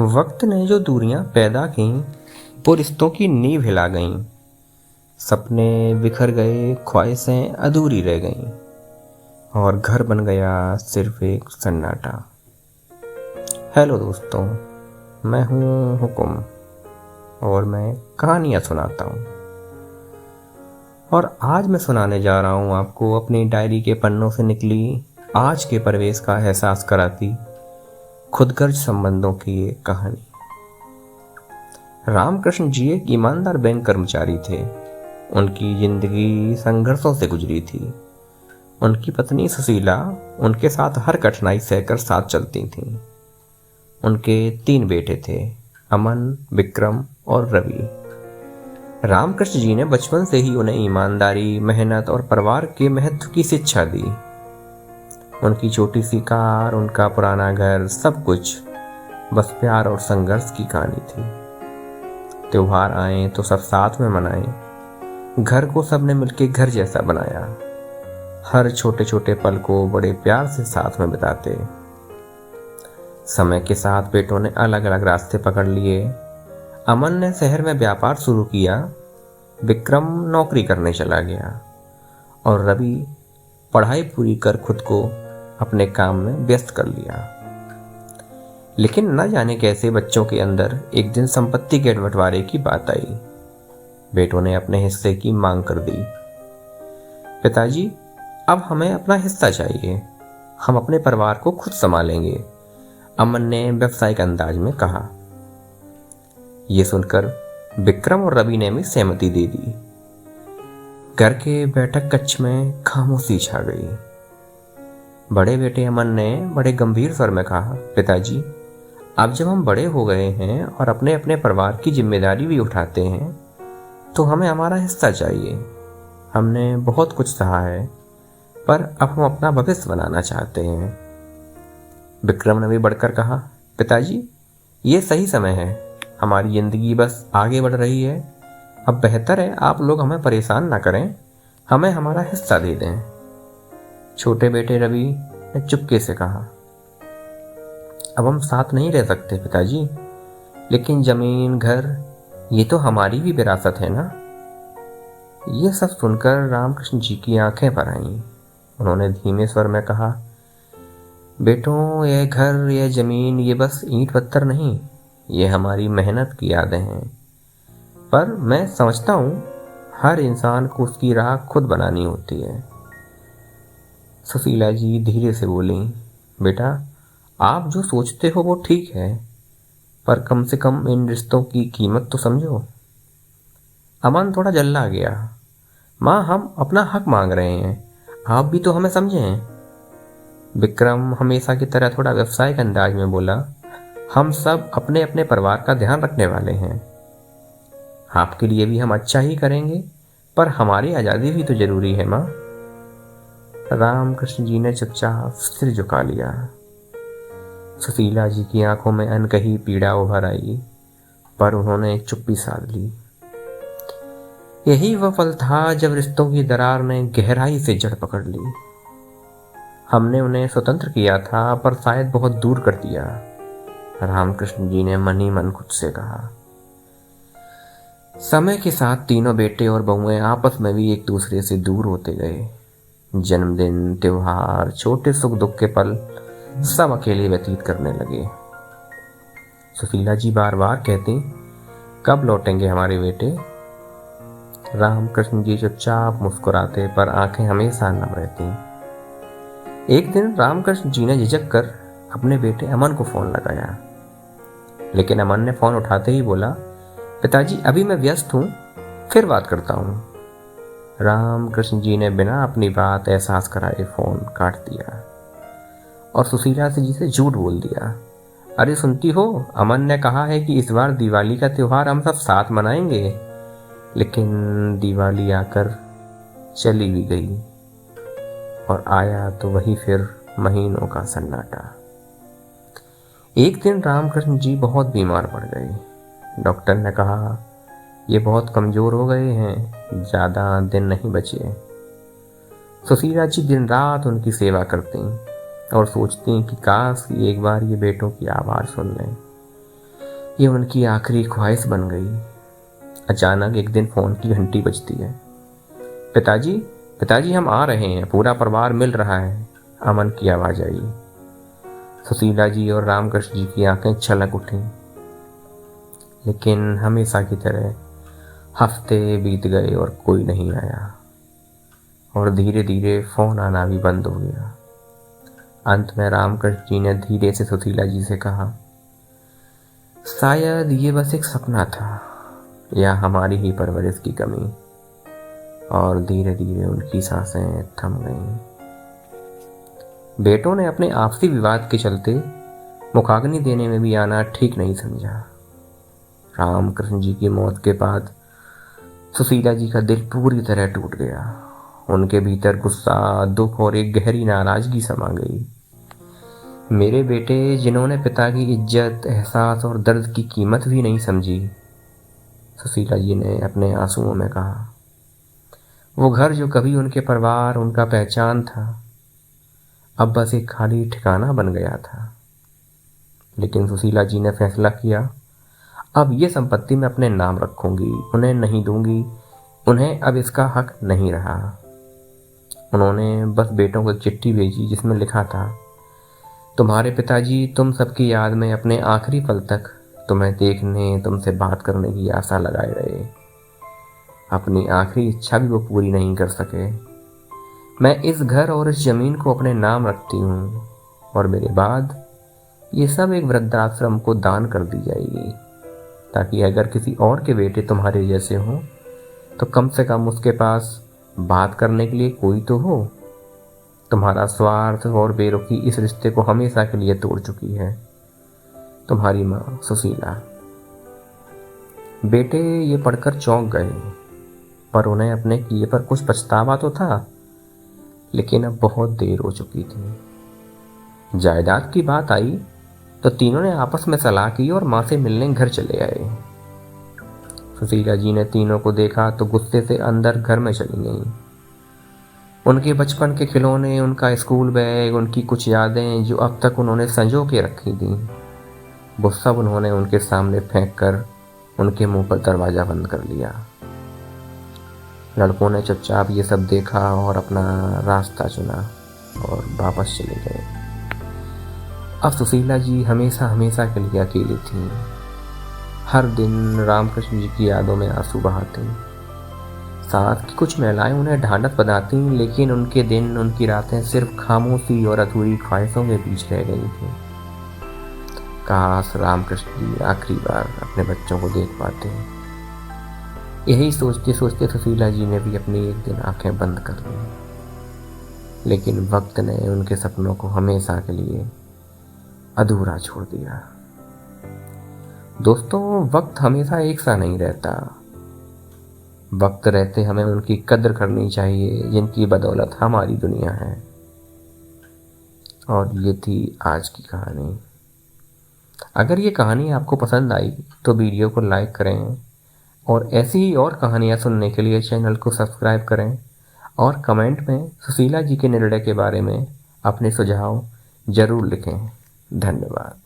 वक्त ने जो दूरियां पैदा की वो रिश्तों की नींव हिला गईं। सपने बिखर गए, ख्वाहिशें अधूरी रह गईं और घर बन गया सिर्फ एक सन्नाटा। हेलो दोस्तों, मैं हूँ हुकुम और मैं कहानियाँ सुनाता हूँ। और आज मैं सुनाने जा रहा हूँ आपको अपनी डायरी के पन्नों से निकली आज के परिवेश का एहसास कराती खुदगर्ज संबंधों की एक कहानी। रामकृष्ण जी एक ईमानदार बैंक कर्मचारी थे। उनकी जिंदगी संघर्षों से गुजरी थी। उनकी पत्नी सुशीला उनके साथ हर कठिनाई सहकर साथ चलती थीं। उनके 3 बेटे थे, अमन, विक्रम और रवि। रामकृष्ण जी ने बचपन से ही उन्हें ईमानदारी, मेहनत और परिवार के महत्व की शिक्षा दी। उनकी छोटी सी कार, उनका पुराना घर, सब कुछ बस प्यार और संघर्ष की कहानी थी। त्योहार आए तो सब साथ में मनाएं। घर को सबने मिलकर घर जैसा बनाया। हर छोटे छोटे पल को बड़े प्यार से साथ में बिताते। समय के साथ बेटों ने अलग अलग रास्ते पकड़ लिए। अमन ने शहर में व्यापार शुरू किया, विक्रम नौकरी करने चला गया और रवि पढ़ाई पूरी कर खुद को अपने काम में व्यस्त कर लिया। लेकिन न जाने कैसे बच्चों के अंदर एक दिन संपत्ति के बंटवारे की बात आई। बेटों ने अपने हिस्से की मांग कर दी। पिताजी, अब हमें अपना हिस्सा चाहिए, हम अपने परिवार को खुद संभालेंगे, अमन ने व्यावसायिक अंदाज में कहा। यह सुनकर विक्रम और रवि ने भी सहमति दे दी। घर के बैठक कक्ष में खामोशी छा गई। बड़े बेटे अमन ने बड़े गंभीर स्वर में कहा, पिताजी, अब जब हम बड़े हो गए हैं और अपने अपने परिवार की जिम्मेदारी भी उठाते हैं तो हमें हमारा हिस्सा चाहिए। हमने बहुत कुछ सहा है, पर अब हम अपना भविष्य बनाना चाहते हैं। विक्रम ने भी बढ़कर कहा, पिताजी, ये सही समय है, हमारी जिंदगी बस आगे बढ़ रही है। अब बेहतर है आप लोग हमें परेशान ना करें, हमें हमारा हिस्सा दे दें। छोटे बेटे रवि ने चुपके से कहा, अब हम साथ नहीं रह सकते पिताजी, लेकिन जमीन, घर, ये तो हमारी भी विरासत है ना। ये सब सुनकर रामकृष्ण जी की आंखें भर आईं। उन्होंने धीमे स्वर में कहा, बेटों, यह घर, यह जमीन, ये बस ईंट पत्थर नहीं, ये हमारी मेहनत की यादें हैं। पर मैं समझता हूँ हर इंसान को उसकी राह खुद बनानी होती है। सुशीला जी धीरे से बोली, बेटा, आप जो सोचते हो वो ठीक है, पर कम से कम इन रिश्तों की कीमत तो समझो। अमन थोड़ा जल्ला गया। माँ, हम अपना हक मांग रहे हैं, आप भी तो हमें समझें। विक्रम हमेशा की तरह थोड़ा व्यावसायिक अंदाज में बोला, हम सब अपने अपने परिवार का ध्यान रखने वाले हैं। आपके लिए भी हम अच्छा ही करेंगे, पर हमारी आज़ादी भी तो जरूरी है माँ। रामकृष्ण जी ने चुपचाप सिर झुका लिया। सुशीला जी की आंखों में अनकही पीड़ा उभर आई, पर उन्होंने चुप्पी साध ली। यही वह पल था जब रिश्तों की दरार ने गहराई से जड़ पकड़ ली। हमने उन्हें स्वतंत्र किया था, पर शायद बहुत दूर कर दिया, रामकृष्ण जी ने मन ही मन खुद से कहा। समय के साथ तीनों बेटे और बहुएं आपस में भी एक दूसरे से दूर होते गए। जन्मदिन, त्योहार, छोटे सुख दुख के पल सब अकेले व्यतीत करने लगे। सुशीला जी बार बार कहती, कब लौटेंगे हमारे बेटे। रामकृष्ण जी चुपचाप मुस्कुराते, पर आंखें हमेशा नम रहती। एक दिन रामकृष्ण जी ने झिझक कर अपने बेटे अमन को फोन लगाया, लेकिन अमन ने फोन उठाते ही बोला, पिताजी, अभी मैं व्यस्त हूँ, फिर बात करता हूँ। रामकृष्ण जी ने बिना अपनी बात एहसास कराए फोन काट दिया और सुशीला जी से झूठ बोल दिया, अरे सुनती हो, अमन ने कहा है कि इस बार दिवाली का त्योहार हम सब साथ मनाएंगे। लेकिन दिवाली आकर चली भी गई और आया तो वही फिर महीनों का सन्नाटा। एक दिन रामकृष्ण जी बहुत बीमार पड़ गए। डॉक्टर ने कहा, ये बहुत कमज़ोर हो गए हैं, ज़्यादा दिन नहीं बचे। सुशीला जी दिन रात उनकी सेवा करती और सोचती कि काश एक बार ये बेटों की आवाज़ सुन लें। ये उनकी आखिरी ख्वाहिश बन गई। अचानक एक दिन फ़ोन की घंटी बजती है। पिताजी, पिताजी हम आ रहे हैं, पूरा परिवार मिल रहा है, अमन की आवाज़ आई। सुशीला जी और रामकृष्ण जी की आंखें छलक उठीं। लेकिन हमेशा की तरह हफ्ते बीत गए और कोई नहीं आया, और धीरे धीरे फ़ोन आना भी बंद हो गया। अंत में रामकृष्ण जी ने धीरे से सुशीला जी से कहा, शायद ये बस एक सपना था या हमारी ही परवरिश की कमी। और धीरे धीरे उनकी सांसें थम गईं। बेटों ने अपने आपसी विवाद के चलते मुखाग्नि देने में भी आना ठीक नहीं समझा। रामकृष्ण जी की मौत के बाद सुशीला जी का दिल पूरी तरह टूट गया। उनके भीतर गुस्सा, दुख और एक गहरी नाराजगी समा गई। मेरे बेटे, जिन्होंने पिता की इज्जत, एहसास और दर्द की कीमत भी नहीं समझी, सुशीला जी ने अपने आंसुओं में कहा। वो घर जो कभी उनके परिवार, उनका पहचान था, अब बस एक खाली ठिकाना बन गया था। लेकिन सुशीला जी ने फैसला किया, अब ये संपत्ति मैं अपने नाम रखूंगी, उन्हें नहीं दूंगी, उन्हें अब इसका हक नहीं रहा। उन्होंने बस बेटों को एक चिट्ठी भेजी जिसमें लिखा था, तुम्हारे पिताजी तुम सबकी याद में अपने आखिरी पल तक तुम्हें देखने, तुमसे बात करने की आशा लगाए रहे। अपनी आखिरी इच्छा भी वो पूरी नहीं कर सके। मैं इस घर और इस ज़मीन को अपने नाम रखती हूँ, और मेरे बाद ये सब एक वृद्धाश्रम को दान कर दी जाएगी, ताकि अगर किसी और के बेटे तुम्हारे जैसे हों तो कम से कम उसके पास बात करने के लिए कोई तो हो। तुम्हारा स्वार्थ और बेरुखी इस रिश्ते को हमेशा के लिए तोड़ चुकी है। तुम्हारी माँ सुशीला। बेटे ये पढ़कर चौंक गए, पर उन्हें अपने किए पर कुछ पछतावा तो था, लेकिन अब बहुत देर हो चुकी थी। जायदाद की बात आई तो तीनों ने आपस में सलाह की और माँ से मिलने घर चले आए। सुशीला जी ने तीनों को देखा तो गुस्से से अंदर घर में चली गईं। उनके बचपन के खिलौने, उनका स्कूल बैग, उनकी कुछ यादें जो अब तक उन्होंने संजो के रखी थीं, वो सब उन्होंने उनके सामने फेंक कर उनके मुंह पर दरवाज़ा बंद कर लिया। लड़कों ने चुपचाप ये सब देखा और अपना रास्ता चुना और वापस चले गए। अब सुशीला जी हमेशा हमेशा के लिए अकेली थीं। हर दिन रामकृष्ण जी की यादों में आंसू बहाती। साथ की कुछ महिलाएं उन्हें ढांढस बंधाती, लेकिन उनके दिन, उनकी रातें सिर्फ खामोशी और अधूरी ख्वाहिशों के बीच रह गई थी। काश रामकृष्ण जी आखिरी बार अपने बच्चों को देख पाते। यही सोचते सोचते सुशीला जी ने भी अपनी एक दिन आंखें बंद कर ली, लेकिन वक्त ने उनके सपनों को हमेशा के लिए अधूरा छोड़ दिया। दोस्तों, वक्त हमेशा एक सा नहीं रहता। वक्त रहते हमें उनकी कद्र करनी चाहिए जिनकी बदौलत हमारी दुनिया है। और ये थी आज की कहानी। अगर ये कहानी आपको पसंद आई तो वीडियो को लाइक करें, और ऐसी ही और कहानियाँ सुनने के लिए चैनल को सब्सक्राइब करें, और कमेंट में सुशीला जी के निर्णय के बारे में अपने सुझाव ज़रूर लिखें। धन्यवाद।